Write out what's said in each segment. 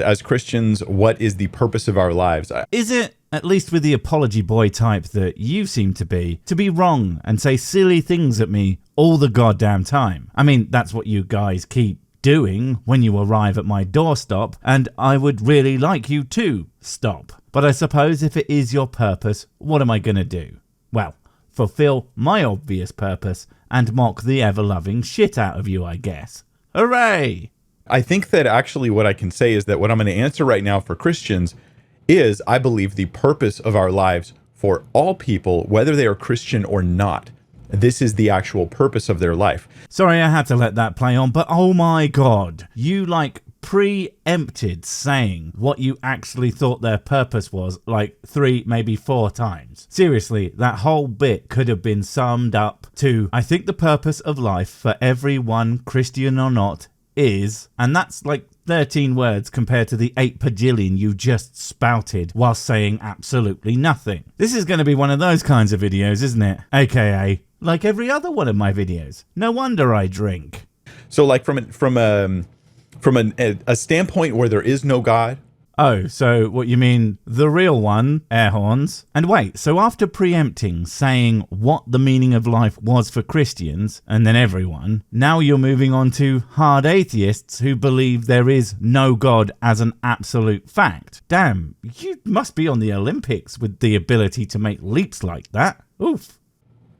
as Christians, what is the purpose of our lives? Is it, at least with the apology boy type that you seem to be wrong and say silly things at me all the goddamn time? I mean, that's what you guys keep doing when you arrive at my doorstep, and I would really like you to stop. But I suppose if it is your purpose, what am I going to do? Well, fulfill my obvious purpose and mock the ever-loving shit out of you, I guess. Hooray! I think that actually what I can say is that what I'm going to answer right now for Christians is, I believe, the purpose of our lives for all people, whether they are Christian or not. This is the actual purpose of their life. Sorry, I had to let that play on, but oh my god, you preempted saying what you actually thought their purpose was 3, maybe 4 times. Seriously, that whole bit could have been summed up to, I think the purpose of life for everyone, Christian or not, is, and that's 13 words compared to the 8 bajillion you just spouted while saying absolutely nothing. This is going to be one of those kinds of videos, isn't it? AKA, like every other one of my videos. No wonder I drink. So from a standpoint where there is no God. Oh, so what you mean, the real one, air horns. And wait, so after preempting saying what the meaning of life was for Christians, and then everyone, now you're moving on to hard atheists who believe there is no God as an absolute fact. Damn, you must be on the Olympics with the ability to make leaps like that. Oof.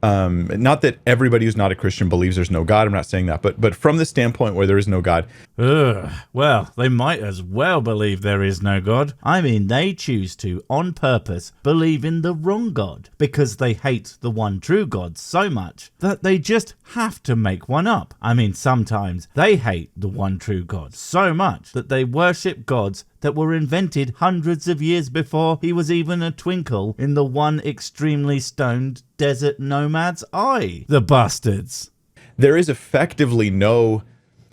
Not that everybody who's not a Christian believes there's no God. I'm not saying that, but from the standpoint where there is no God. Well, they might as well believe there is no God. I mean, they choose to, on purpose, believe in the wrong God because they hate the one true God so much that they just have to make one up. I mean, sometimes they hate the one true God so much that they worship gods that were invented hundreds of years before he was even a twinkle in the one extremely stoned desert nomad's eye. The bastards. There is effectively no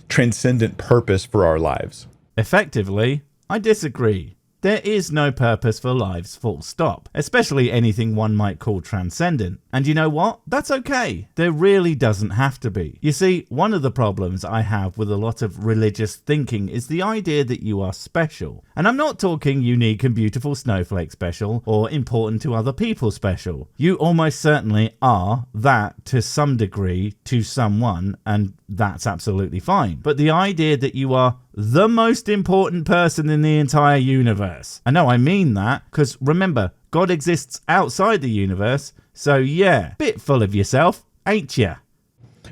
transcendent purpose for our lives. Effectively, I disagree. There is no purpose for lives, full stop, especially anything one might call transcendent. And you know what? That's okay. There really doesn't have to be. You see, one of the problems I have with a lot of religious thinking is the idea that you are special. And I'm not talking unique and beautiful snowflake special or important to other people special. You almost certainly are that to some degree to someone, and that's absolutely fine. But the idea that you are the most important person in the entire universe. I know I mean that, because remember, God exists outside the universe, so yeah, bit full of yourself, ain't ya?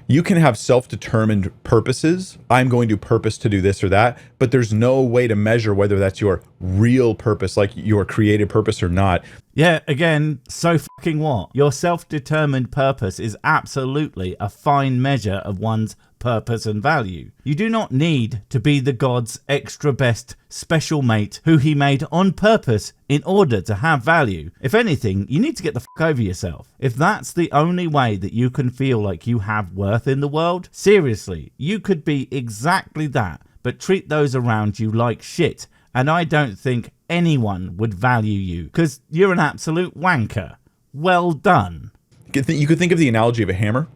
You can have self-determined purposes. I'm going to purpose to do this or that, but there's no way to measure whether that's your real purpose, like your created purpose or not. Yeah, again, so fucking what? Your self-determined purpose is absolutely a fine measure of one's purpose and value. You do not need to be the god's extra best special mate who he made on purpose in order to have value. If anything, you need to get the fuck over yourself. If that's the only way that you can feel like you have worth in the world, seriously, you could be exactly that, but treat those around you like shit. And I don't think anyone would value you because you're an absolute wanker. Well done. You could think of the analogy of a hammer.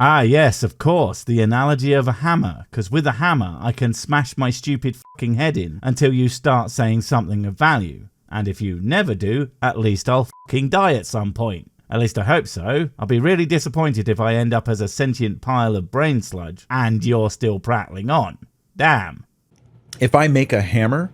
Ah, yes, of course, the analogy of a hammer, because with a hammer I can smash my stupid fucking head in until you start saying something of value. And if you never do, at least I'll fucking die at some point. At least I hope so. I'll be really disappointed if I end up as a sentient pile of brain sludge and you're still prattling on. Damn. If I make a hammer,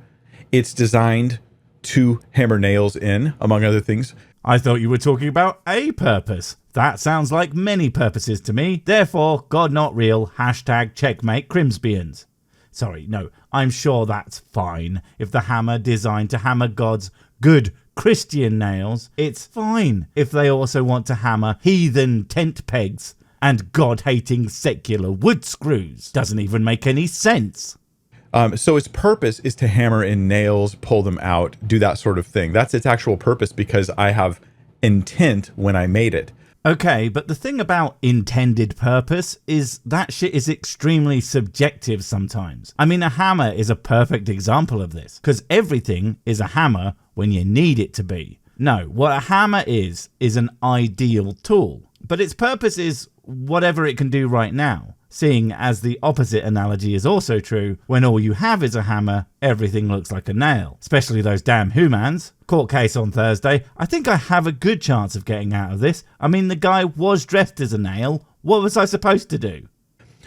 it's designed to hammer nails in, among other things. I thought you were talking about a purpose. That sounds like many purposes to me. Therefore, God not real, hashtag checkmate Crimsbians. Sorry, no, I'm sure that's fine. If the hammer designed to hammer God's good Christian nails, it's fine if they also want to hammer heathen tent pegs and God-hating secular wood screws. Doesn't even make any sense. So its purpose is to hammer in nails, pull them out, do that sort of thing. That's its actual purpose because I have intent when I made it. Okay, but the thing about intended purpose is that shit is extremely subjective sometimes. I mean, a hammer is a perfect example of this, because everything is a hammer when you need it to be. No, what a hammer is an ideal tool. But its purpose is whatever it can do right now, seeing as the opposite analogy is also true. When all you have is a hammer, everything looks like a nail, especially those damn humans. Court case on Thursday. I think I have a good chance of getting out of this. I mean, the guy was dressed as a nail. What was I supposed to do?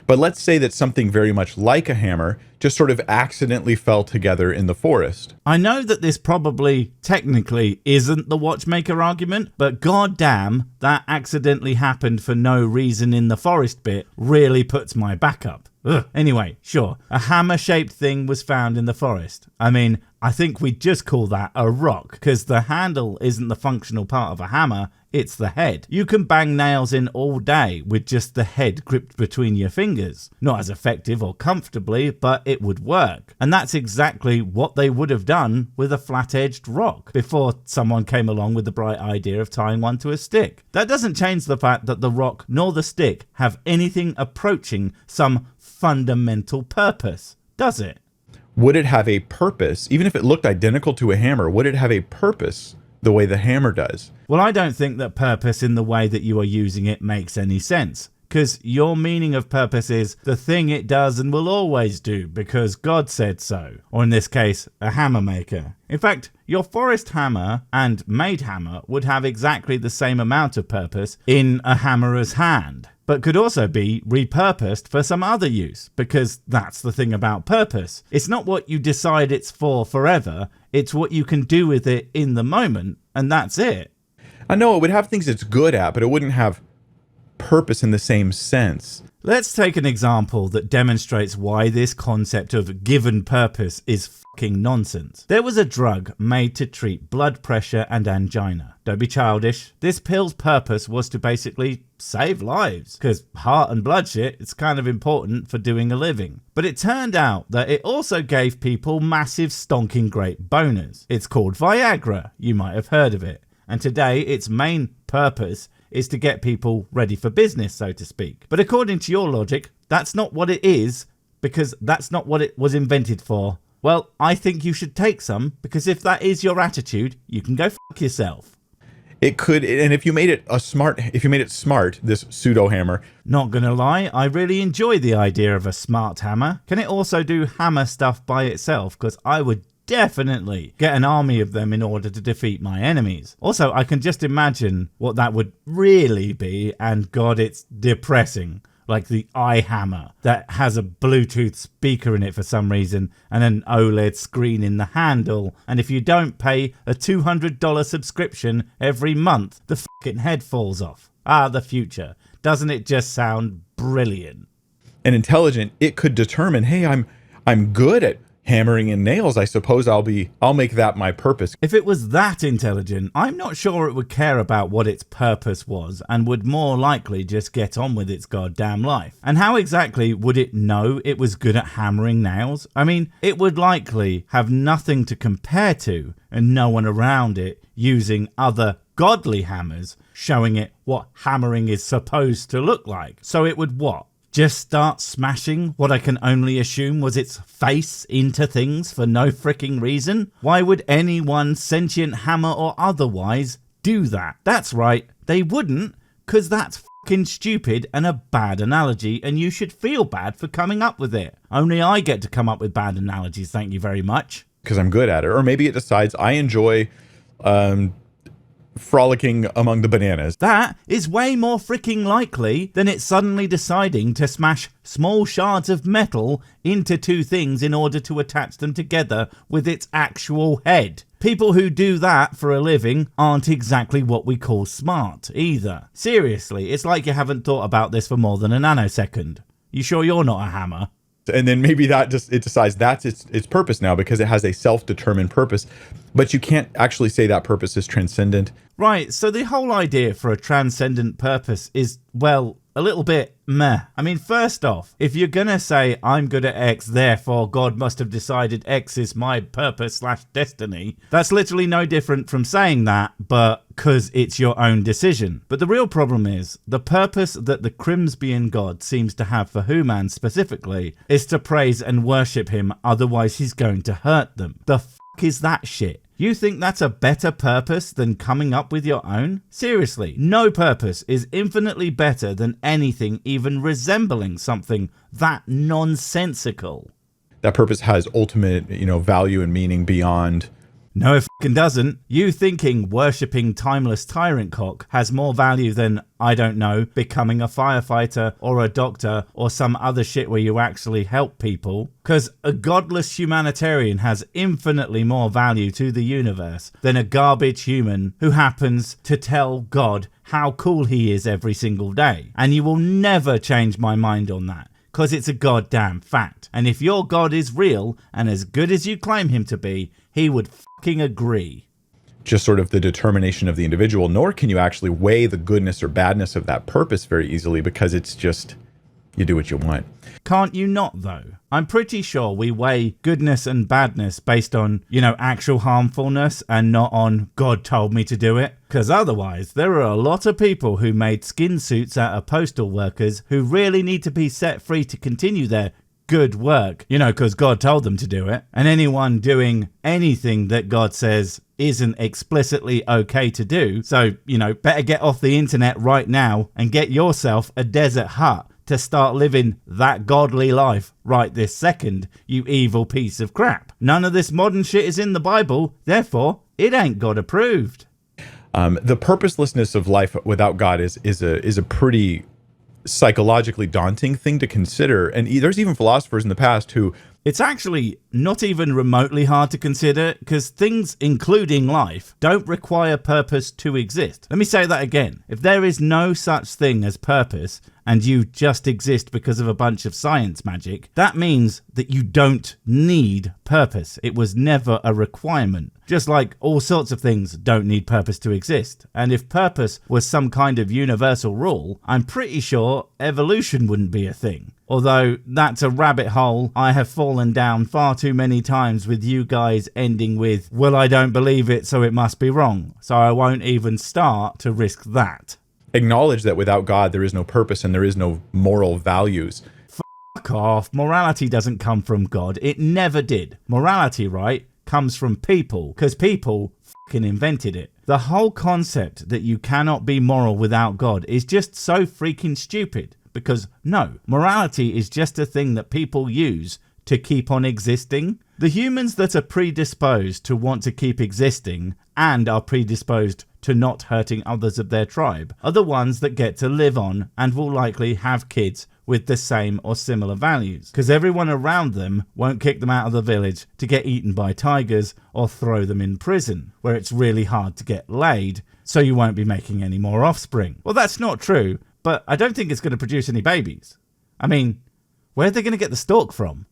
But let's say that something very much like a hammer just sort of accidentally fell together in the forest. I know that this probably technically isn't the watchmaker argument, but goddamn, that accidentally happened for no reason in the forest bit really puts my back up. Ugh. Anyway, sure, a hammer-shaped thing was found in the forest. I mean, I think we'd just call that a rock, because the handle isn't the functional part of a hammer, it's the head. You can bang nails in all day with just the head gripped between your fingers. Not as effective or comfortably, but it would work. And that's exactly what they would have done with a flat-edged rock before someone came along with the bright idea of tying one to a stick. That doesn't change the fact that the rock nor the stick have anything approaching some fundamental purpose, does it? Would it have a purpose? Even if it looked identical to a hammer, would it have a purpose the way the hammer does? Well, I don't think that purpose in the way that you are using it makes any sense. Because your meaning of purpose is the thing it does and will always do because God said so. Or in this case, a hammer maker. In fact, your forest hammer and made hammer would have exactly the same amount of purpose in a hammerer's hand, but could also be repurposed for some other use, because that's the thing about purpose. It's not what you decide it's for forever, it's what you can do with it in the moment, and that's it. I know it would have things it's good at, but it wouldn't have purpose in the same sense. Let's take an example that demonstrates why this concept of given purpose is fucking nonsense. There was a drug made to treat blood pressure and angina. Don't be childish. This pill's purpose was to basically save lives, because heart and blood shit, it's kind of important for doing a living. But it turned out that it also gave people massive stonking great boners. It's called Viagra. You might have heard of it. And today its main purpose is to get people ready for business, so to speak. But according to your logic, that's not what it is, because that's not what it was invented for. Well, I think you should take some, because if that is your attitude, you can go fuck yourself. It could, and if you made it smart, this pseudo hammer. Not gonna lie, I really enjoy the idea of a smart hammer. Can it also do hammer stuff by itself? Because I would definitely get an army of them in order to defeat my enemies. Also, I can just imagine what that would really be, and God, it's depressing. Like the iHammer that has a Bluetooth speaker in it for some reason and an OLED screen in the handle. And if you don't pay a $200 subscription every month, the fucking head falls off. Ah, the future. Doesn't it just sound brilliant? And intelligent, it could determine, hey, I'm good at hammering in nails. I suppose I'll make that my purpose. If it was that intelligent, I'm not sure it would care about what its purpose was and would more likely just get on with its goddamn life. And how exactly would it know it was good at hammering nails? I mean, it would likely have nothing to compare to and no one around it using other godly hammers showing it what hammering is supposed to look like. So it would what? Just start smashing what I can only assume was its face into things for no freaking reason? Why would anyone, sentient hammer or otherwise, do that? That's right, they wouldn't, because that's fucking stupid and a bad analogy, and you should feel bad for coming up with it. Only I get to come up with bad analogies, thank you very much. Because I'm good at it. Or maybe it decides I enjoy frolicking among the bananas. That is way more freaking likely than it suddenly deciding to smash small shards of metal into two things in order to attach them together with its actual head. People who do that for a living aren't exactly what we call smart either. Seriously, it's like you haven't thought about this for more than a nanosecond. You sure you're not a hammer? And then maybe it decides that's its purpose now because it has a self-determined purpose. But you can't actually say that purpose is transcendent. Right, so the whole idea for a transcendent purpose is, well, a little bit meh. I mean, first off, if you're gonna say I'm good at X, therefore God must have decided X is my purpose/destiny, that's literally no different from saying that, but because it's your own decision. But the real problem is, the purpose that the Crimsbian God seems to have for humans specifically is to praise and worship him, otherwise he's going to hurt them. The fuck is that shit? You think that's a better purpose than coming up with your own? Seriously, no purpose is infinitely better than anything even resembling something that nonsensical. That purpose has ultimate, value and meaning beyond. No, it fucking doesn't. You thinking worshipping timeless tyrant cock has more value than, I don't know, becoming a firefighter or a doctor or some other shit where you actually help people. Because a godless humanitarian has infinitely more value to the universe than a garbage human who happens to tell God how cool he is every single day. And you will never change my mind on that. Because it's a goddamn fact. And if your God is real and as good as you claim him to be, he would fucking agree. Just sort of the determination of the individual, nor can you actually weigh the goodness or badness of that purpose very easily because it's just, you do what you want. Can't you not, though? I'm pretty sure we weigh goodness and badness based on, actual harmfulness and not on God told me to do it. Because otherwise, there are a lot of people who made skin suits out of postal workers who really need to be set free to continue their good work, because God told them to do it. And anyone doing anything that God says isn't explicitly okay to do. So, better get off the internet right now and get yourself a desert hut to start living that godly life right this second, you evil piece of crap. None of this modern shit is in the Bible, therefore, it ain't God approved. The purposelessness of life without God is a pretty psychologically daunting thing to consider. And there's even philosophers in the past who... It's actually not even remotely hard to consider because things, including life, don't require purpose to exist. Let me say that again. If there is no such thing as purpose and you just exist because of a bunch of science magic, that means that you don't need purpose. It was never a requirement. Just like all sorts of things don't need purpose to exist. And if purpose was some kind of universal rule, I'm pretty sure evolution wouldn't be a thing. Although that's a rabbit hole I have fallen down far too many times with you guys ending with, well, I don't believe it, so it must be wrong. So I won't even start to risk that. Acknowledge that without God, there is no purpose and there is no moral values. Fuck off. Morality doesn't come from God. It never did. Morality, right, comes from people, because people fucking invented it. The whole concept that you cannot be moral without God is just so freaking stupid. Because no, morality is just a thing that people use to keep on existing. The humans that are predisposed to want to keep existing and are predisposed to not hurting others of their tribe are the ones that get to live on and will likely have kids with the same or similar values. Because everyone around them won't kick them out of the village to get eaten by tigers or throw them in prison, where it's really hard to get laid, so you won't be making any more offspring. Well, that's not true. But I don't think it's going to produce any babies. I mean, where are they going to get the stalk from?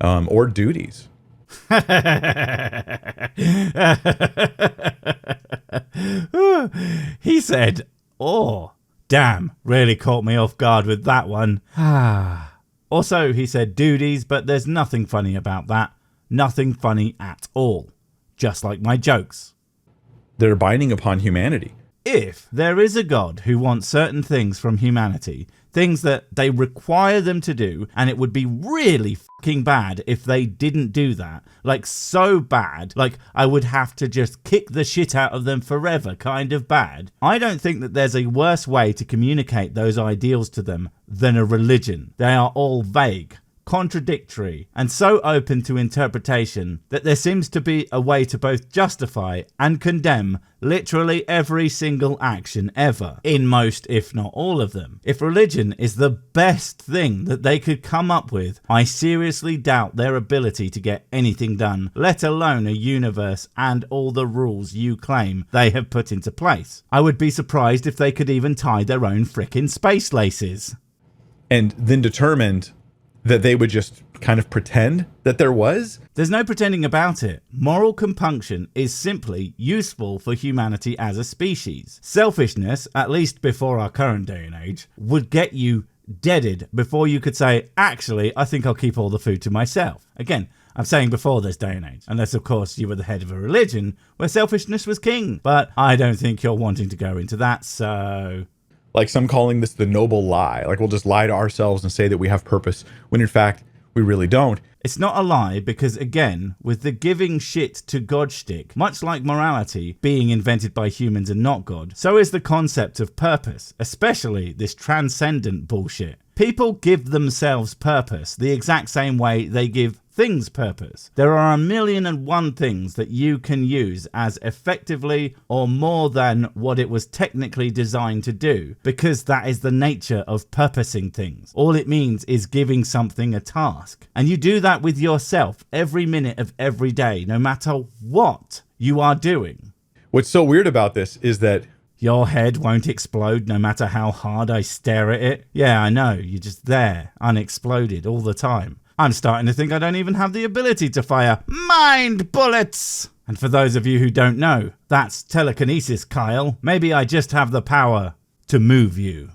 Or duties. He said, oh, damn, really caught me off guard with that one. Also, he said duties, but there's nothing funny about that. Nothing funny at all. Just like my jokes. They're binding upon humanity. If there is a God who wants certain things from humanity, things that they require them to do, and it would be really fucking bad if they didn't do that, like so bad, like I would have to just kick the shit out of them forever kind of bad, I don't think that there's a worse way to communicate those ideals to them than a religion. They are all vague, contradictory, and so open to interpretation that there seems to be a way to both justify and condemn literally every single action ever, in most if not all of them. If religion is the best thing that they could come up with, I seriously doubt their ability to get anything done, let alone a universe and all the rules you claim they have put into place. I would be surprised if they could even tie their own frickin' space laces. And then determined that they would just kind of pretend that there was? There's no pretending about it. Moral compunction is simply useful for humanity as a species. Selfishness, at least before our current day and age, would get you deaded before you could say, actually, I think I'll keep all the food to myself. Again, I'm saying before this day and age, unless of course you were the head of a religion where selfishness was king. But I don't think you're wanting to go into that, so... Like some calling this the noble lie. Like we'll just lie to ourselves and say that we have purpose, when in fact, We really don't. It's not a lie because, again, with the giving shit to God shtick, much like morality being invented by humans and not God, so is the concept of purpose, especially this transcendent bullshit. People give themselves purpose the exact same way they give things purpose. There are 1,000,001 things that you can use as effectively or more than what it was technically designed to do, because that is the nature of purposing things. All it means is giving something a task. And you do that with yourself every minute of every day, no matter what you are doing. What's so weird about this is that your head won't explode no matter how hard I stare at it. Yeah, I know, you're just there, unexploded all the time. I'm starting to think I don't even have the ability to fire mind bullets. And for those of you who don't know, that's telekinesis, Kyle. Maybe I just have the power to move you.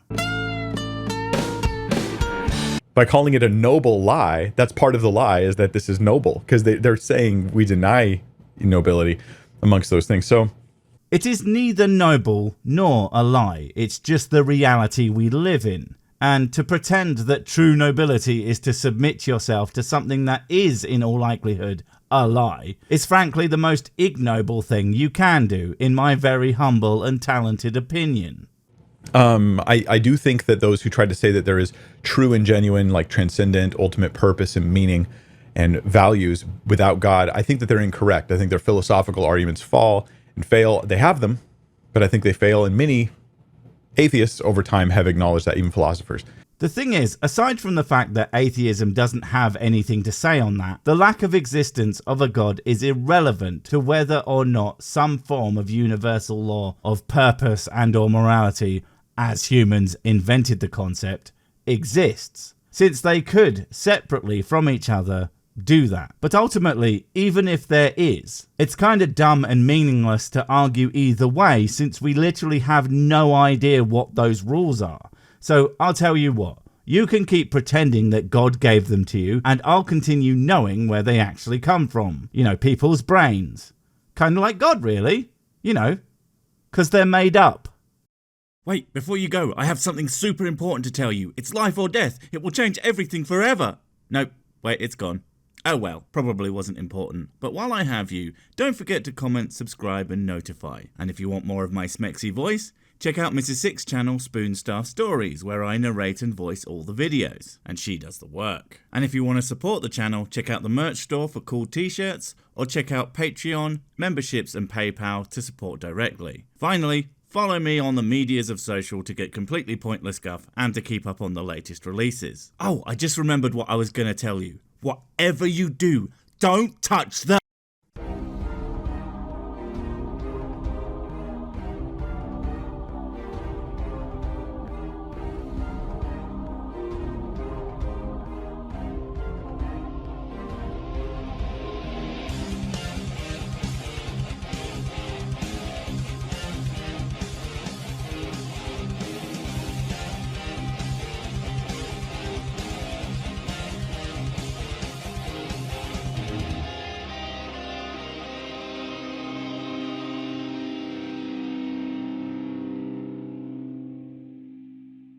by calling it a noble lie, that's part of the lie, is that this is noble, because they're saying we deny nobility amongst those things. So it is neither noble nor a lie. It's just the reality we live in. And to pretend that true nobility is to submit yourself to something that is, in all likelihood, a lie, is frankly the most ignoble thing you can do, in my very humble and talented opinion. I do think that those who try to say that there is true and genuine, like transcendent, ultimate purpose and meaning and values without God, I think that they're incorrect. I think their philosophical arguments fall and fail. They have them, but I think they fail, and many atheists over time have acknowledged that, even philosophers. The thing is, aside from the fact that atheism doesn't have anything to say on that, the lack of existence of a god is irrelevant to whether or not some form of universal law of purpose and or morality, as humans invented the concept, exists, since they could, separately from each other, do that. But ultimately, even if there is, it's kind of dumb and meaningless to argue either way, since we literally have no idea what those rules are. So I'll tell you what, you can keep pretending that God gave them to you, and I'll continue knowing where they actually come from. You know, people's brains. Kind of like God, really. You know, because they're made up. Wait, before you go, I have something super important to tell you. It's life or death. It will change everything forever. Nope, wait, it's gone. Oh well, probably wasn't important. But while I have you, don't forget to comment, subscribe and notify. And if you want more of my smexy voice, check out Mrs. Six's channel, Spoonstar Stories, where I narrate and voice all the videos, and she does the work. And if you want to support the channel, check out the merch store for cool t-shirts, or check out Patreon, memberships and PayPal to support directly. Finally, follow me on the medias of social to get completely pointless guff and to keep up on the latest releases. Oh, I just remembered what I was going to tell you. Whatever you do, don't touch the